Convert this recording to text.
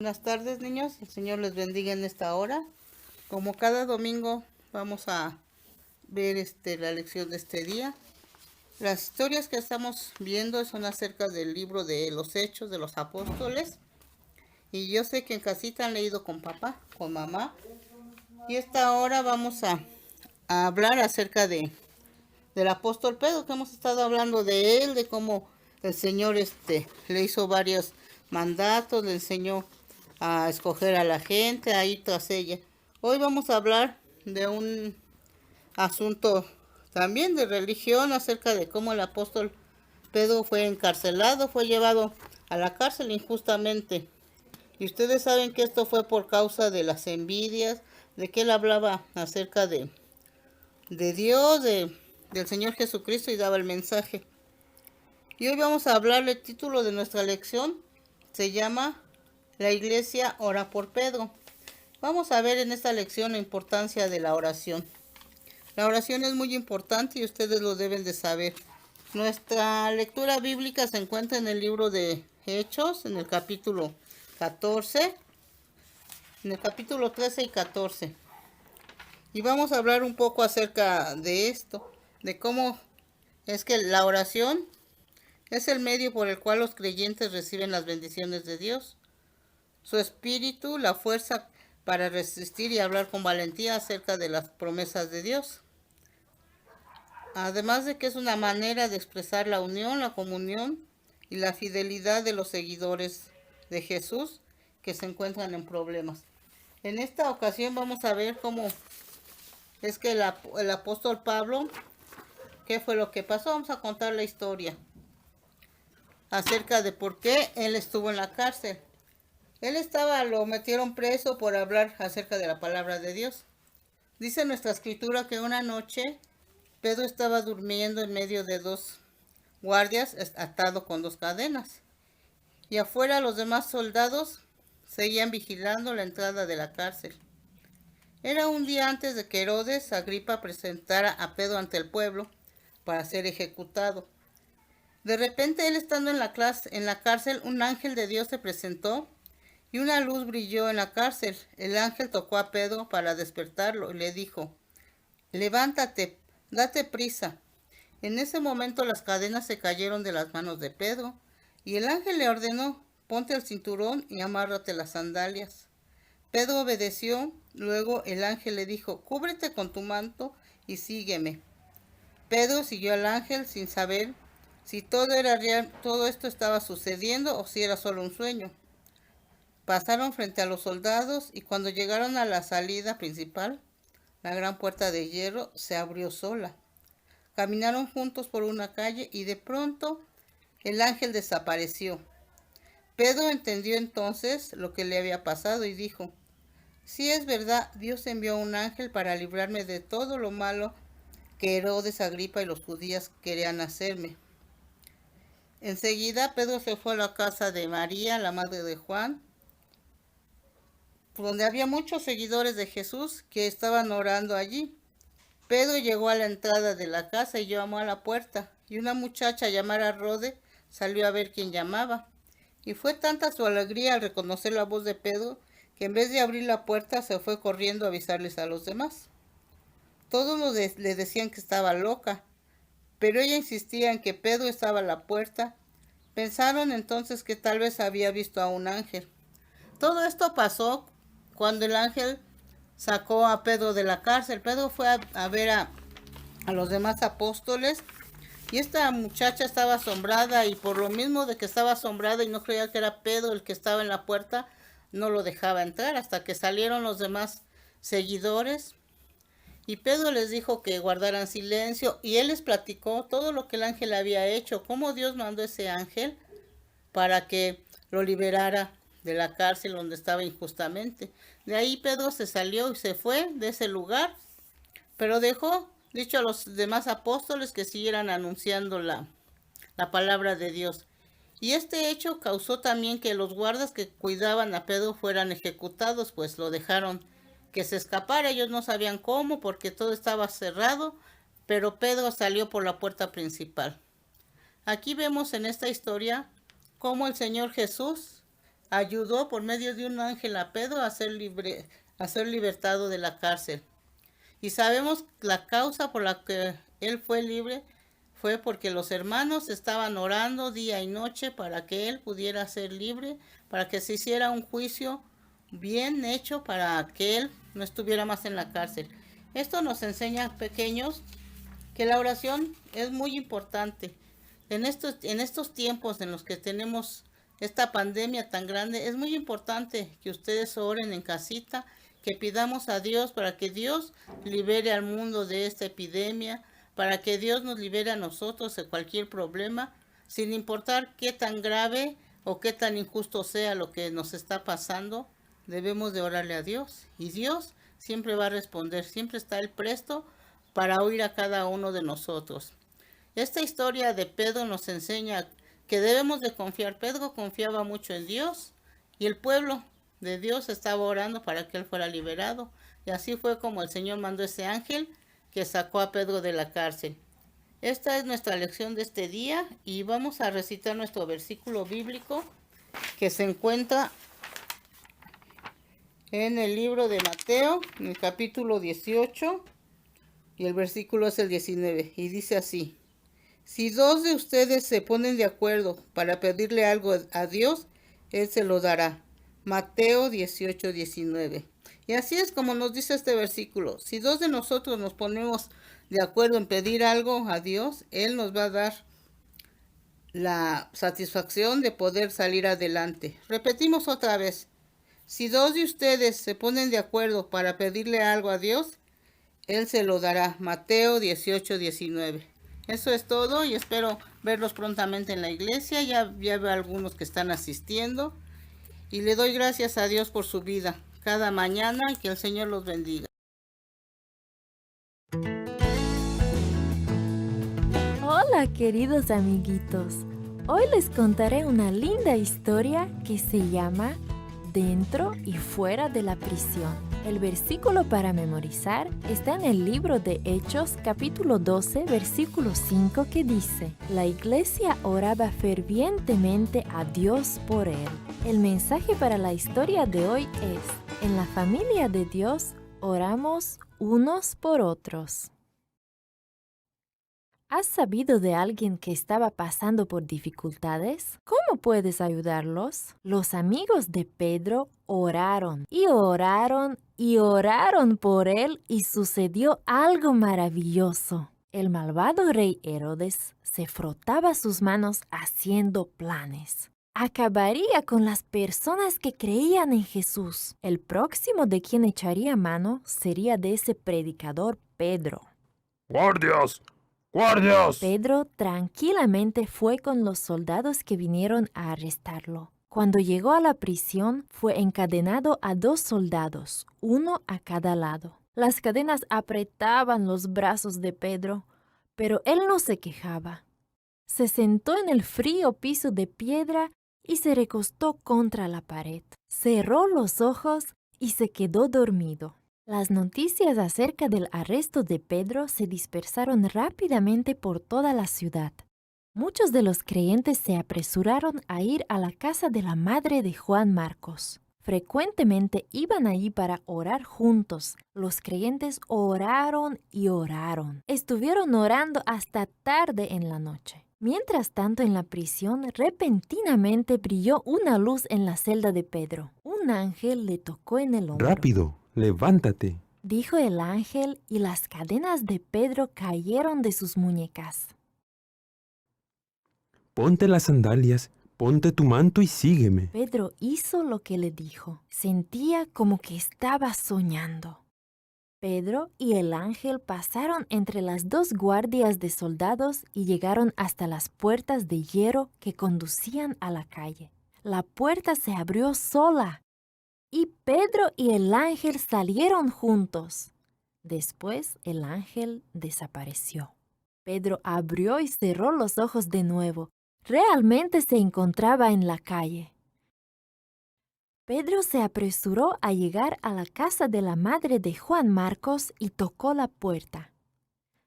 Buenas tardes, niños. El Señor les bendiga en esta hora. Como cada domingo vamos a ver la lección de este día. Las historias que estamos viendo son acerca del libro de los Hechos de los Apóstoles. Y yo sé que en casita han leído con papá, con mamá. Y esta hora vamos a hablar acerca del apóstol Pedro, que hemos estado hablando de él, de cómo el Señor le hizo varios mandatos, le enseñó a escoger a la gente, a ir tras ella. Hoy vamos a hablar de un asunto también de religión, acerca de cómo el apóstol Pedro fue encarcelado, fue llevado a la cárcel injustamente. Y ustedes saben que esto fue por causa de las envidias, de que él hablaba acerca de Dios, del Señor Jesucristo, y daba el mensaje. Y hoy vamos a hablar, el título de nuestra lección se llama La Iglesia ora por Pedro. Vamos a ver en esta lección la importancia de la oración. La oración es muy importante y ustedes lo deben de saber. Nuestra lectura bíblica se encuentra en el libro de Hechos, en el capítulo 14, en el capítulo 13 y 14. Y vamos a hablar un poco acerca de esto, de cómo es que la oración es el medio por el cual los creyentes reciben las bendiciones de Dios. Su espíritu, la fuerza para resistir y hablar con valentía acerca de las promesas de Dios. Además de que es una manera de expresar la unión, la comunión y la fidelidad de los seguidores de Jesús que se encuentran en problemas. En esta ocasión vamos a ver cómo es que el apóstol Pablo, qué fue lo que pasó. Vamos a contar la historia acerca de por qué él estuvo en la cárcel. Lo metieron preso por hablar acerca de la palabra de Dios. Dice nuestra escritura que una noche Pedro estaba durmiendo en medio de dos guardias, atado con dos cadenas. Y afuera los demás soldados seguían vigilando la entrada de la cárcel. Era un día antes de que Herodes Agripa presentara a Pedro ante el pueblo para ser ejecutado. De repente, él estando en la cárcel, un ángel de Dios se presentó y una luz brilló en la cárcel. El ángel tocó a Pedro para despertarlo y le dijo: levántate, date prisa. En ese momento las cadenas se cayeron de las manos de Pedro y el ángel le ordenó: ponte el cinturón y amárrate las sandalias. Pedro obedeció. Luego el ángel le dijo: cúbrete con tu manto y sígueme. Pedro siguió al ángel sin saber si todo era real, todo esto estaba sucediendo o si era solo un sueño. Pasaron frente a los soldados y cuando llegaron a la salida principal, la gran puerta de hierro se abrió sola. Caminaron juntos por una calle y de pronto el ángel desapareció. Pedro entendió entonces lo que le había pasado y dijo: sí, es verdad, Dios envió un ángel para librarme de todo lo malo que Herodes Agripa y los judíos querían hacerme. Enseguida Pedro se fue a la casa de María, la madre de Juan, donde había muchos seguidores de Jesús que estaban orando allí. Pedro llegó a la entrada de la casa y llamó a la puerta, y una muchacha llamada Rode salió a ver quién llamaba. Y fue tanta su alegría al reconocer la voz de Pedro que en vez de abrir la puerta se fue corriendo a avisarles a los demás. Todos le decían que estaba loca, pero ella insistía en que Pedro estaba a la puerta. Pensaron entonces que tal vez había visto a un ángel. Todo esto pasó cuando el ángel sacó a Pedro de la cárcel. Pedro fue a ver a los demás apóstoles y esta muchacha estaba asombrada, y por lo mismo de que estaba asombrada y no creía que era Pedro el que estaba en la puerta, no lo dejaba entrar hasta que salieron los demás seguidores. Y Pedro les dijo que guardaran silencio y él les platicó todo lo que el ángel había hecho, cómo Dios mandó ese ángel para que lo liberara de la cárcel donde estaba injustamente. De ahí Pedro se salió y se fue de ese lugar, pero dejó dicho a los demás apóstoles que siguieran anunciando la palabra de Dios. Y este hecho causó también que los guardas que cuidaban a Pedro fueran ejecutados, pues lo dejaron que se escapara. Ellos no sabían cómo, porque todo estaba cerrado, pero Pedro salió por la puerta principal. Aquí vemos en esta historia cómo el Señor Jesús ayudó por medio de un ángel a Pedro a ser libertado de la cárcel. Y sabemos la causa por la que él fue libre fue porque los hermanos estaban orando día y noche para que él pudiera ser libre, para que se hiciera un juicio bien hecho para que él no estuviera más en la cárcel. Esto nos enseña, pequeños, que la oración es muy importante. En estos tiempos en los que tenemos esta pandemia tan grande, es muy importante que ustedes oren en casita, que pidamos a Dios para que Dios libere al mundo de esta epidemia, para que Dios nos libere a nosotros de cualquier problema, sin importar qué tan grave o qué tan injusto sea lo que nos está pasando. Debemos de orarle a Dios y Dios siempre va a responder, siempre está Él presto para oír a cada uno de nosotros. Esta historia de Pedro nos enseña que debemos de confiar. Pedro confiaba mucho en Dios y el pueblo de Dios estaba orando para que él fuera liberado. Y así fue como el Señor mandó ese ángel que sacó a Pedro de la cárcel. Esta es nuestra lección de este día y vamos a recitar nuestro versículo bíblico que se encuentra en el libro de Mateo, en el capítulo 18, y el versículo es el 19, y dice así: si dos de ustedes se ponen de acuerdo para pedirle algo a Dios, Él se lo dará. Mateo 18, 19. Y así es como nos dice este versículo. Si dos de nosotros nos ponemos de acuerdo en pedir algo a Dios, Él nos va a dar la satisfacción de poder salir adelante. Repetimos otra vez. Si dos de ustedes se ponen de acuerdo para pedirle algo a Dios, Él se lo dará. Mateo 18, 19. Eso es todo y espero verlos prontamente en la iglesia. Ya veo algunos que están asistiendo. Y le doy gracias a Dios por su vida cada mañana y que el Señor los bendiga. Hola queridos amiguitos, hoy les contaré una linda historia que se llama Dentro y fuera de la prisión. El versículo para memorizar está en el libro de Hechos capítulo 12 versículo 5 que dice: la iglesia oraba fervientemente a Dios por él. El mensaje para la historia de hoy es: en la familia de Dios oramos unos por otros. ¿Has sabido de alguien que estaba pasando por dificultades? ¿Cómo puedes ayudarlos? Los amigos de Pedro oraron y oraron y oraron por él y sucedió algo maravilloso. El malvado rey Herodes se frotaba sus manos haciendo planes. Acabaría con las personas que creían en Jesús. El próximo de quien echaría mano sería de ese predicador Pedro. ¡Guardias! ¡Guardias! Pedro tranquilamente fue con los soldados que vinieron a arrestarlo. Cuando llegó a la prisión, fue encadenado a 2 soldados, uno a cada lado. Las cadenas apretaban los brazos de Pedro, pero él no se quejaba. Se sentó en el frío piso de piedra y se recostó contra la pared. Cerró los ojos y se quedó dormido. Las noticias acerca del arresto de Pedro se dispersaron rápidamente por toda la ciudad. Muchos de los creyentes se apresuraron a ir a la casa de la madre de Juan Marcos. Frecuentemente iban allí para orar juntos. Los creyentes oraron y oraron. Estuvieron orando hasta tarde en la noche. Mientras tanto, en la prisión, repentinamente brilló una luz en la celda de Pedro. Un ángel le tocó en el hombro. ¡Rápido! ¡Levántate! Dijo el ángel, y las cadenas de Pedro cayeron de sus muñecas. Ponte las sandalias, ponte tu manto y sígueme. Pedro hizo lo que le dijo. Sentía como que estaba soñando. Pedro y el ángel pasaron entre las 2 guardias de soldados y llegaron hasta las puertas de hierro que conducían a la calle. La puerta se abrió sola y Pedro y el ángel salieron juntos. Después el ángel desapareció. Pedro abrió y cerró los ojos de nuevo. Realmente se encontraba en la calle. Pedro se apresuró a llegar a la casa de la madre de Juan Marcos y tocó la puerta.